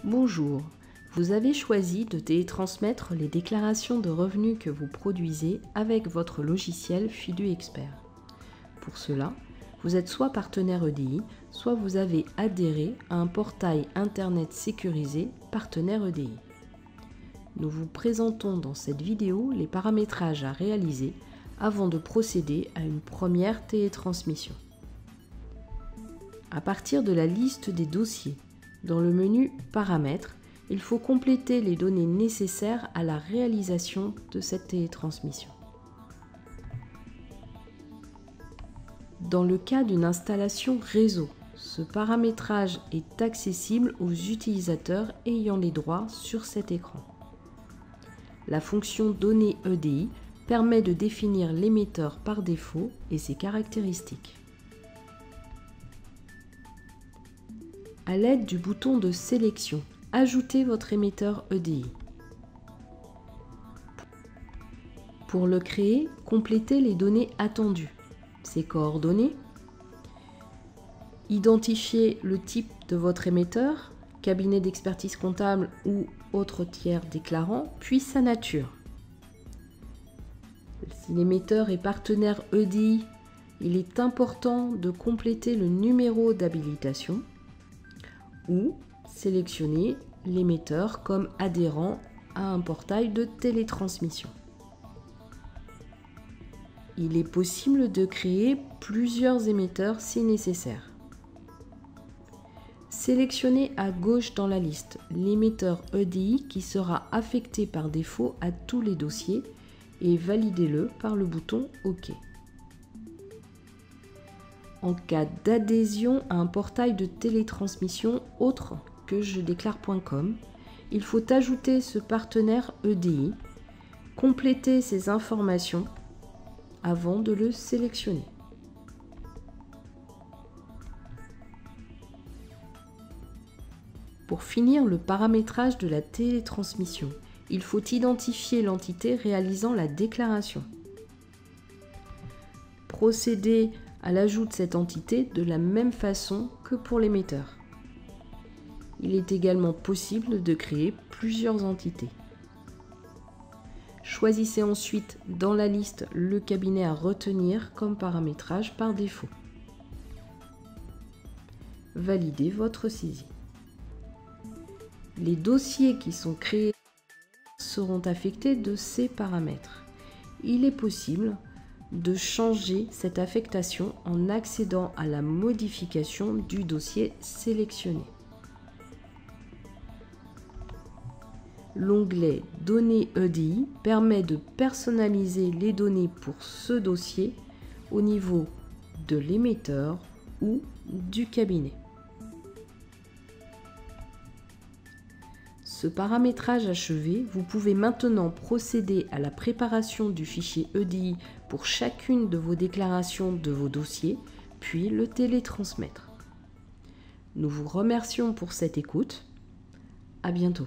Bonjour, vous avez choisi de télétransmettre les déclarations de revenus que vous produisez avec votre logiciel Fidu Expert. Pour cela, vous êtes soit partenaire EDI, soit vous avez adhéré à un portail internet sécurisé partenaire EDI. Nous vous présentons dans cette vidéo les paramétrages à réaliser avant de procéder à une première télétransmission. À partir de la liste des dossiers, dans le menu Paramètres, il faut compléter les données nécessaires à la réalisation de cette télétransmission. Dans le cas d'une installation réseau, ce paramétrage est accessible aux utilisateurs ayant les droits sur cet écran. La fonction Données EDI permet de définir l'émetteur par défaut et ses caractéristiques. À l'aide du bouton de sélection, ajoutez votre émetteur EDI. Pour le créer, complétez les données attendues, ses coordonnées, identifiez le type de votre émetteur, cabinet d'expertise comptable ou autre tiers déclarant, puis sa nature. Si l'émetteur est partenaire EDI, il est important de compléter le numéro d'habilitation ou sélectionner l'émetteur comme adhérent à un portail de télétransmission. Il est possible de créer plusieurs émetteurs si nécessaire. Sélectionnez à gauche dans la liste l'émetteur EDI qui sera affecté par défaut à tous les dossiers et validez-le par le bouton OK. En cas d'adhésion à un portail de télétransmission autre que jedéclare.com, il faut ajouter ce partenaire EDI, compléter ses informations avant de le sélectionner. Pour finir le paramétrage de la télétransmission, il faut identifier l'entité réalisant la déclaration. Procédez à l'ajout de cette entité de la même façon que pour l'émetteur. Il est également possible de créer plusieurs entités. Choisissez ensuite dans la liste le cabinet à retenir comme paramétrage par défaut. Validez votre saisie. Les dossiers qui sont créés seront affectés de ces paramètres. Il est possible de changer cette affectation en accédant à la modification du dossier sélectionné. L'onglet Données EDI permet de personnaliser les données pour ce dossier au niveau de l'émetteur ou du cabinet. Ce paramétrage achevé, vous pouvez maintenant procéder à la préparation du fichier EDI pour chacune de vos déclarations de vos dossiers, puis le télétransmettre. Nous vous remercions pour cette écoute. À bientôt.